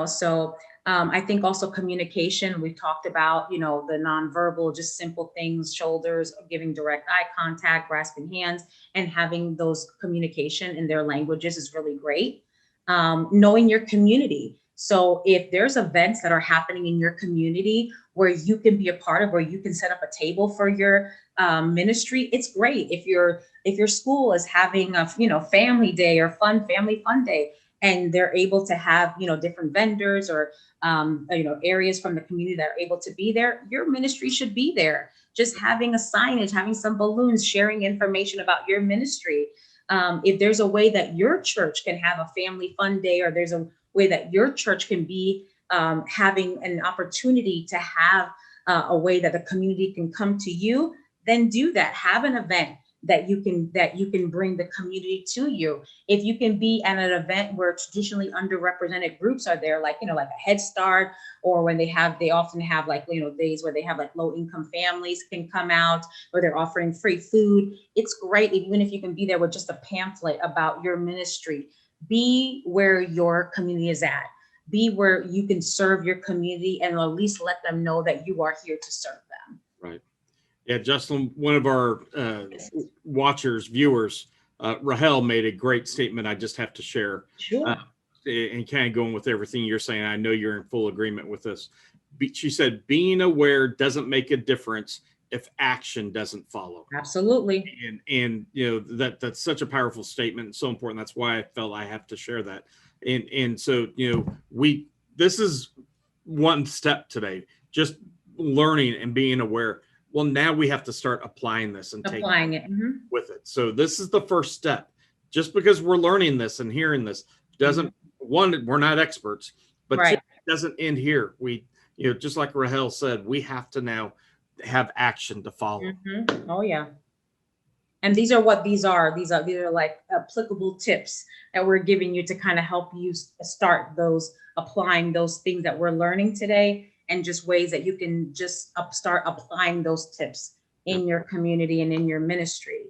So I think also communication, we've talked about, the nonverbal, just simple things, shoulders, giving direct eye contact, grasping hands, and having those communication in their languages is really great. Knowing your community. So if there's events that are happening in your community where you can be a part of, where you can set up a table for your ministry, it's great. If your school is having a family day or family fun day, and they're able to have different vendors or areas from the community that are able to be there, your ministry should be there. Just having a signage, having some balloons, sharing information about your ministry. If there's a way that your church can have a family fun day, or there's a way that your church can be having an opportunity to have a way that the community can come to you, then do that. Have an event that you can bring the community to you. If you can be at an event where traditionally underrepresented groups are there, like a Head Start, or when they often have days where they have low income families can come out, or they're offering free food. It's great, even if you can be there with just a pamphlet about your ministry. Be where your community is at. Be where you can serve your community, and at least let them know that you are here to serve them. Right. Yeah, Jocelyn, one of our viewers, Rahel, made a great statement I just have to share. Sure. And kind of going with everything you're saying, I know you're in full agreement with this. She said, being aware doesn't make a difference if action doesn't follow. Absolutely. And that's such a powerful statement and so important. That's why I felt I have to share that. And so, this is one step today, just learning and being aware. Well, now we have to start applying this and applying it with it. So this is the first step. Just because we're learning this and hearing this doesn't, one, we're not experts, but right. Two, it doesn't end here. We, just like Rahel said, we have to now have action to follow. Oh yeah. And these are what these are. These are like applicable tips that we're giving you to kind of help you start applying those things that we're learning today, and just ways that you can just start applying those tips in your community and in your ministry.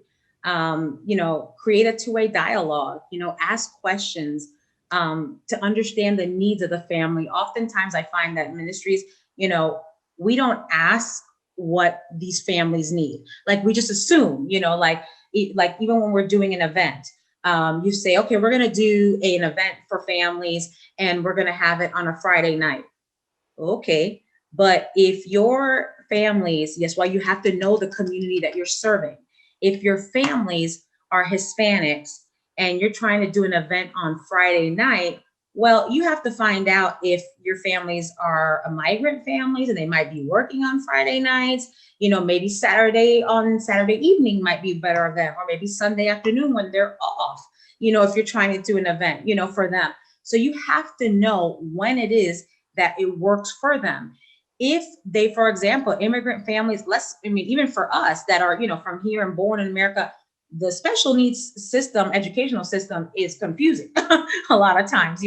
Create a two-way dialogue, ask questions to understand the needs of the family. Oftentimes I find that ministries, we don't ask what these families need. Like we just assume, like even when we're doing an event, you say, okay, we're going to do an event for families and we're going to have it on a Friday night. Okay. But if your families, you have to know the community that you're serving. If your families are Hispanics and you're trying to do an event on Friday night, well, you have to find out if your families are migrant families and they might be working on Friday nights, maybe Saturday evening might be better for them, or maybe Sunday afternoon when they're off, if you're trying to do an event, for them. So you have to know when it is that it works for them. If they, for example, immigrant families, even for us that are, from here and born in America, the special needs system, educational system is confusing a lot of times,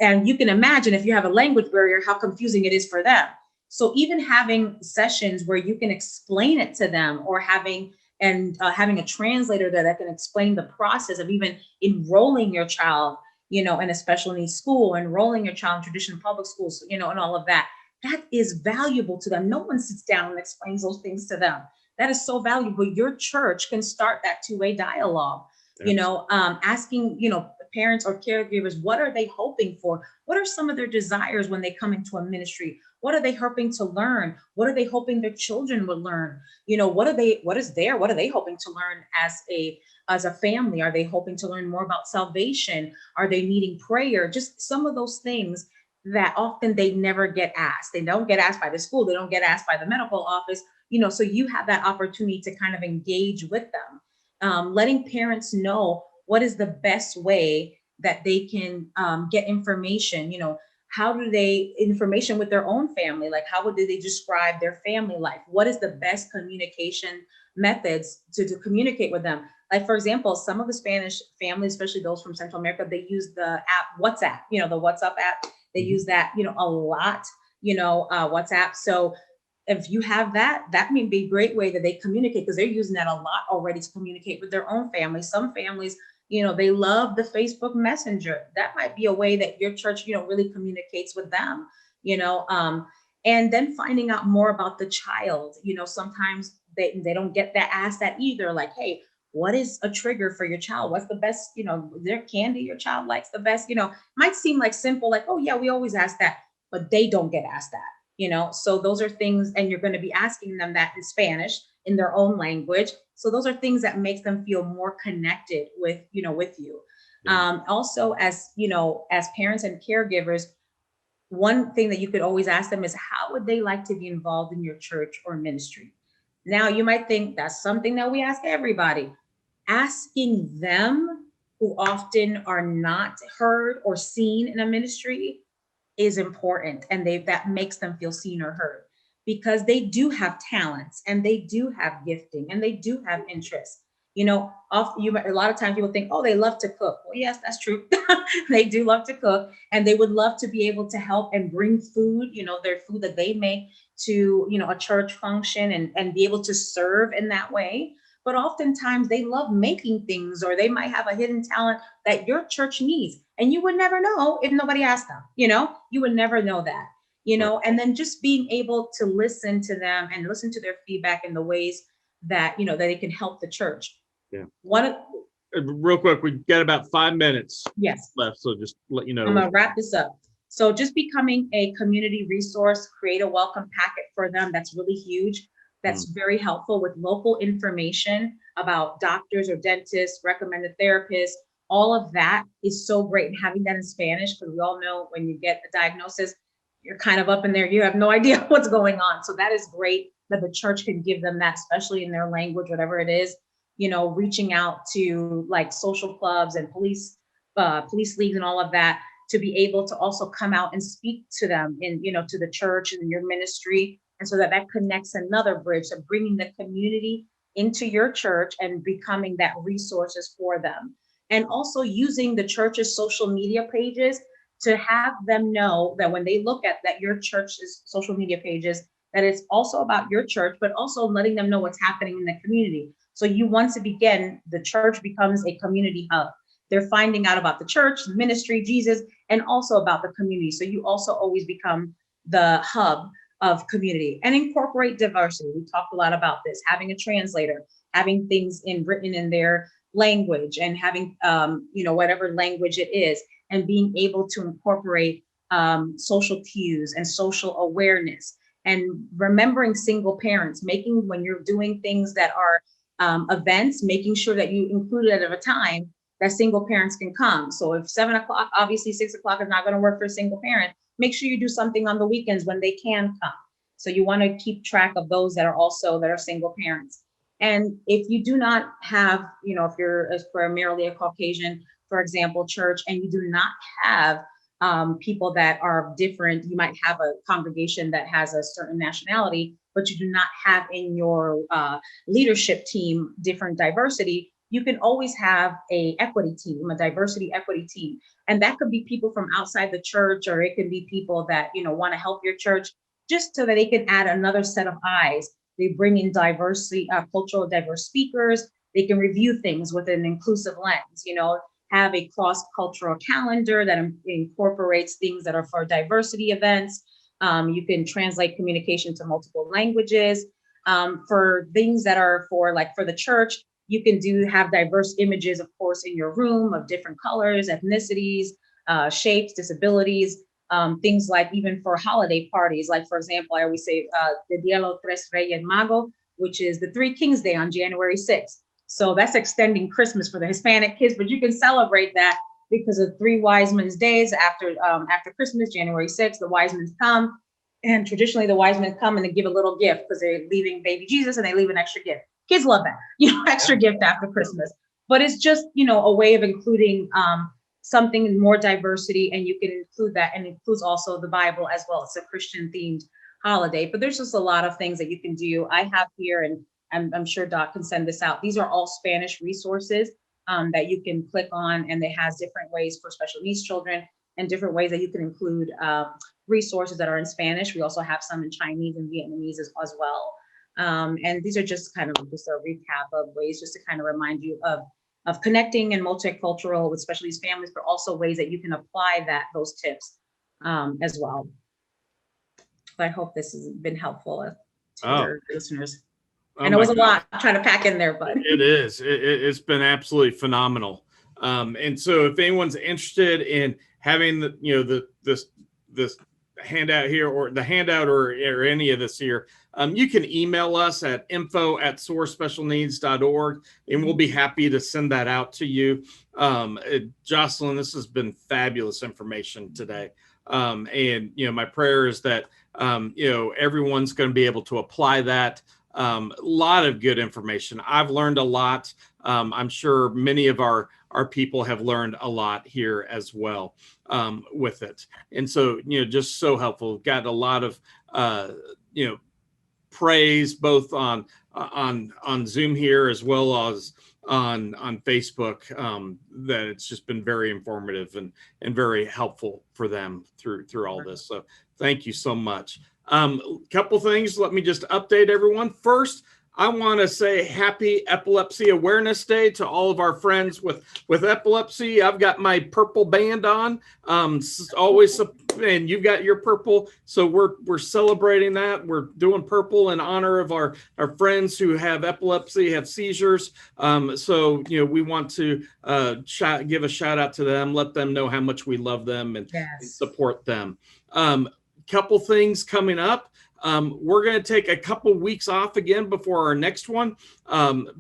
and you can imagine if you have a language barrier, how confusing it is for them. So even having sessions where you can explain it to them, or having a translator that can explain the process of even enrolling your child, in a special needs school, enrolling your child in traditional public schools, and all of that. That is valuable to them. No one sits down and explains those things to them. That is so valuable. Your church can start that two-way dialogue, asking, parents or caregivers, what are they hoping for? What are some of their desires when they come into a ministry? What are they hoping to learn? What are they hoping their children will learn? What are they hoping to learn as a family? Are they hoping to learn more about salvation? Are they needing prayer? Just some of those things that often they never get asked. They don't get asked by the school. They don't get asked by the medical office. So you have that opportunity to kind of engage with them, letting parents know what is the best way that they can get information. How do they information with their own family? Like, how would they describe their family life? What is the best communication methods to communicate with them? Like, for example, some of the Spanish families, especially those from Central America, they use the app WhatsApp, the WhatsApp app. They use that, a lot, WhatsApp. So if you have that, that may be a great way that they communicate, because they're using that a lot already to communicate with their own family. Some families, they love the Facebook Messenger. That might be a way that your church, really communicates with them, and then finding out more about the child. Sometimes they don't get that asked that either. Like, hey, what is a trigger for your child? What's the best, their candy your child likes the best? Might seem like simple, like, oh yeah, we always ask that, but they don't get asked that. So those are things, and you're going to be asking them that in Spanish, in their own language. So those are things that makes them feel more connected with you. Yeah. Also, as parents and caregivers, one thing that you could always ask them is, how would they like to be involved in your church or ministry? Now, you might think that's something that we ask everybody. Asking them, who often are not heard or seen in a ministry, is important, and that makes them feel seen or heard, because they do have talents, and they do have gifting, and they do have interests. A lot of times people think, oh, they love to cook. Well, yes, that's true. They do love to cook, and they would love to be able to help and bring food, their food that they make, to a church function, and be able to serve in that way. But oftentimes they love making things, or they might have a hidden talent that your church needs, and you would never know if nobody asked them. You would never know that. And then just being able to listen to them and listen to their feedback in the ways that that they can help the church. Yeah. Real quick, we've got about 5 minutes left, so just let you know. I'm gonna wrap this up. So just becoming a community resource, create a welcome packet for them. That's really huge. That's very helpful, with local information about doctors or dentists, recommended therapists. All of that is so great. And having that in Spanish, because we all know when you get the diagnosis, you're kind of up in there. You have no idea what's going on. So that is great that the church can give them that, especially in their language, whatever it is. Reaching out to like social clubs and police leagues and all of that, to be able to also come out and speak to them in, to the church and your ministry. And so that connects another bridge of bringing the community into your church and becoming that resources for them. And also using the church's social media pages to have them know that when they look at that, your church's social media pages, that it's also about your church, but also letting them know what's happening in the community. So once it begin, the church becomes a community hub. They're finding out about the church, the ministry, Jesus, and also about the community. So you also always become the hub of community, and incorporate diversity. We talked a lot about this, having a translator, having things written in their language, and having, whatever language it is, and being able to incorporate social cues and social awareness, and remembering single parents, when you're doing things that are events, making sure that you include it at a time that single parents can come. So if 7 o'clock, obviously 6 o'clock is not going to work for a single parent, make sure you do something on the weekends when they can come. So you want to keep track of those that are single parents. And if you do not have, if you're primarily a Caucasian, for example, church, and you do not have people that are different, you might have a congregation that has a certain nationality, but you do not have in your leadership team different diversity, you can always have a diversity equity team. And that could be people from outside the church, or it could be people that, want to help your church, just so that they can add another set of eyes. They bring in cultural diverse speakers. They can review things with an inclusive lens, have a cross-cultural calendar that incorporates things that are for diversity events. You can translate communication to multiple languages. For things that are for the church, You can have diverse images, of course, in your room of different colors, ethnicities, shapes, disabilities, things like even for holiday parties. Like, for example, I always say the Dia de los Tres Reyes Magos, which is the Three Kings Day on January 6th. So that's extending Christmas for the Hispanic kids, but you can celebrate that because of three wise men's days after Christmas, January 6th, the wise men come. And traditionally the wise men come and they give a little gift because they're leaving baby Jesus and they leave an extra gift. Kids love that, extra gift after Christmas. But it's just, a way of including something more diversity, and you can include that, and includes also the Bible as well. It's a Christian themed holiday, but there's just a lot of things that you can do. I have here, and I'm sure Doc can send this out. These are all Spanish resources that you can click on, and it has different ways for special needs children and different ways that you can include resources that are in Spanish. We also have some in Chinese and Vietnamese as well. And these are just kind of just a recap of ways just to kind of remind you of connecting and multicultural with special needs families, but also ways that you can apply those tips as well. But I hope this has been helpful to your listeners. I know it was a lot trying to pack in there, but it is. It's been absolutely phenomenal. And so, if anyone's interested in having this handout here, or the handout, or any of this here, you can email us at info@soarspecialneeds.org, and we'll be happy to send that out to you. Jocelyn, this has been fabulous information today. And my prayer is that everyone's going to be able to apply that. A lot of good information. I've learned a lot. I'm sure many of our people have learned a lot here as well with it. And so, just so helpful. Got a lot of, praise both on Zoom here as well as on Facebook, that it's just been very informative and very helpful for them through all this. So thank you so much. Couple things. Let me just update everyone. First, I want to say happy Epilepsy Awareness Day to all of our friends with epilepsy. I've got my purple band on, always, and you've got your purple. So we're celebrating that. We're doing purple in honor of our friends who have epilepsy, have seizures. So we want to give a shout out to them, let them know how much we love them and support them. Couple things coming up. We're going to take a couple weeks off again before our next one.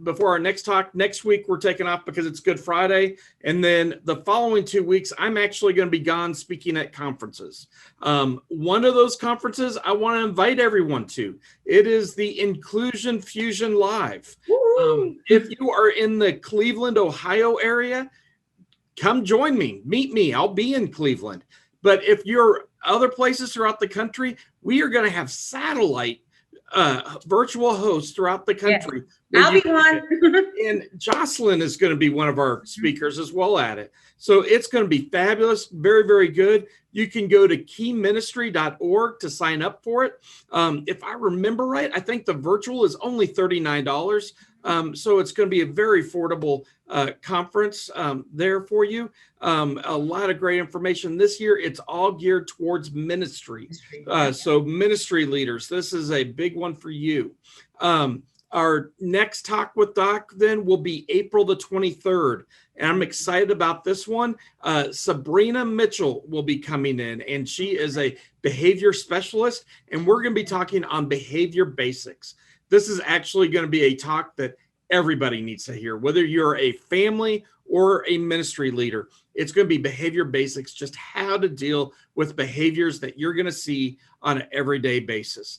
Before our next talk next week, we're taking off because it's Good Friday. And then the following 2 weeks, I'm actually going to be gone speaking at conferences. One of those conferences I want to invite everyone to. It is the Inclusion Fusion Live. If you are in the Cleveland, Ohio area, come join me, meet me. I'll be in Cleveland. But if you're other places throughout the country, we are going to have satellite virtual hosts throughout the country. Yeah. I'll be one. And Jocelyn is going to be one of our speakers as well at it. So it's going to be fabulous. Very, very good. You can go to keyministry.org to sign up for it. If I remember right, I think the virtual is only $39. So it's going to be a very affordable conference there for you. A lot of great information. This year, it's all geared towards ministry. So ministry leaders, this is a big one for you. Our next talk with Doc then will be April the 23rd. And I'm excited about this one. Sabrina Mitchell will be coming in, and she is a behavior specialist. And we're going to be talking on behavior basics. This is actually going to be a talk that everybody needs to hear, whether you're a family or a ministry leader. It's going to be behavior basics, just how to deal with behaviors that you're going to see on an everyday basis.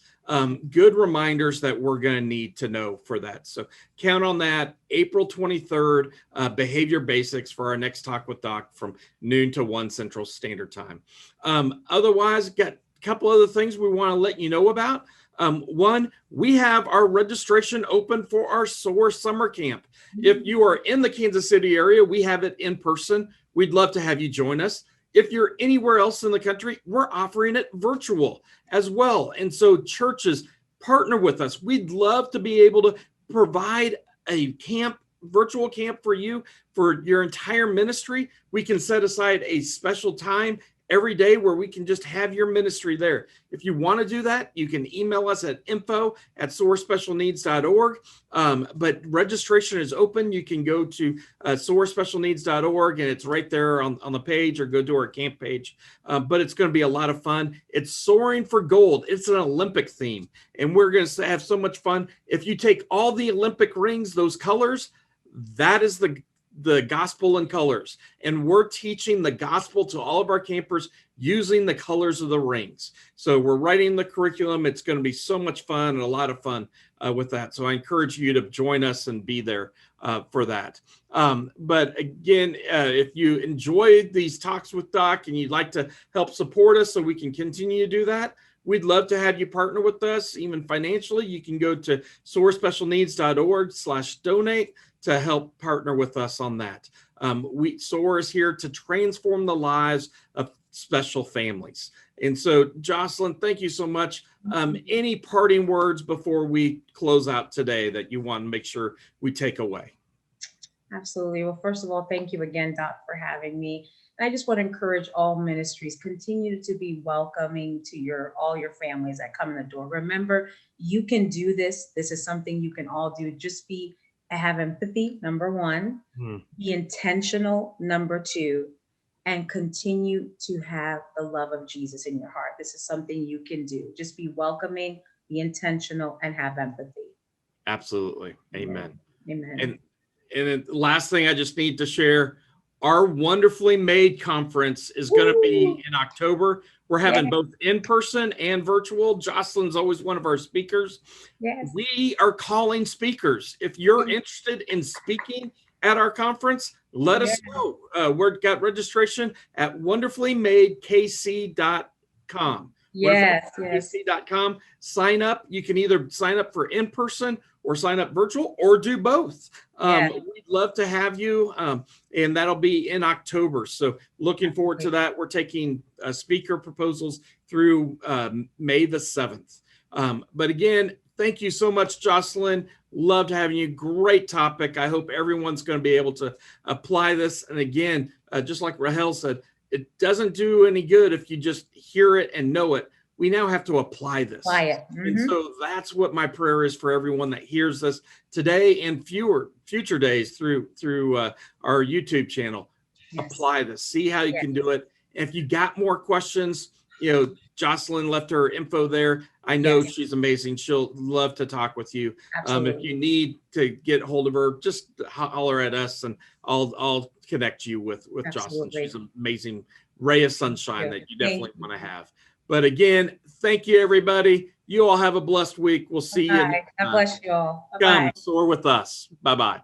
Good reminders that we're going to need to know for that. So count on that. April 23rd, behavior basics for our next talk with Doc from noon to 1 Central Standard Time. Otherwise, got a couple other things we want to let you know about. One, we have our registration open for our SOAR summer camp. If you are in the Kansas City area, we have it in person. We'd love to have you join us. If you're anywhere else in the country, we're offering it virtual as well. And so churches, partner with us. We'd love to be able to provide a virtual camp for you for your entire ministry. We can set aside a special time every day where we can just have your ministry there. If you want to do that, you can email us at info@soarspecialneeds.org. But registration is open. You can go to soarspecialneeds.org, and it's right there on the page, or go to our camp page. But it's going to be a lot of fun. It's Soaring for Gold. It's an Olympic theme, and we're going to have so much fun. If you take all the Olympic rings, those colors, that is the gospel in colors. And we're teaching the gospel to all of our campers using the colors of the rings. So we're writing the curriculum. It's going to be so much fun, and a lot of fun with that. So I encourage you to join us and be there for that. But again, if you enjoyed these talks with Doc and you'd like to help support us so we can continue to do that, we'd love to have you partner with us, even financially. You can go to soarspecialneeds.org/donate to help partner with us on that. SOAR is here to transform the lives of special families. And so, Jocelyn, thank you so much. Any parting words before we close out today that you want to make sure we take away? Absolutely. Well, first of all, thank you again, Doc, for having me. And I just want to encourage all ministries, continue to be welcoming to all your families that come in the door. Remember, you can do this. This is something you can all do. Just have empathy, number one, be intentional, number two, and continue to have the love of Jesus in your heart. This is something you can do. Just be welcoming, be intentional, and have empathy. Absolutely. Amen. Amen. And the last thing I just need to share, our Wonderfully Made conference is going to be in October. We're having both in person and virtual. Jocelyn's always one of our speakers. Yes. We are calling speakers. If you're interested in speaking at our conference, let us know. We've got registration at wonderfullymadekc.com. Yes. KC.com. Sign up. You can either sign up for in person or sign up virtual, or do both. We'd love to have you, and that'll be in October. So looking forward to that. We're taking speaker proposals through May the 7th. But again, thank you so much, Jocelyn. Loved having you. Great topic. I hope everyone's going to be able to apply this. And again, just like Rahel said, it doesn't do any good if you just hear it and know it. We now have to apply this. And so that's what my prayer is for everyone that hears this today and future days through our YouTube channel. Apply this. See how you can do it. And if you got more questions, Jocelyn left her info there. I know she's amazing. She'll love to talk with you. If you need to get hold of her, just holler at us, and I'll connect you with Jocelyn. She's an amazing ray of sunshine that you definitely want to have. But again, thank you, everybody. You all have a blessed week. We'll see you. God bless you all. Come soar with us. Bye-bye.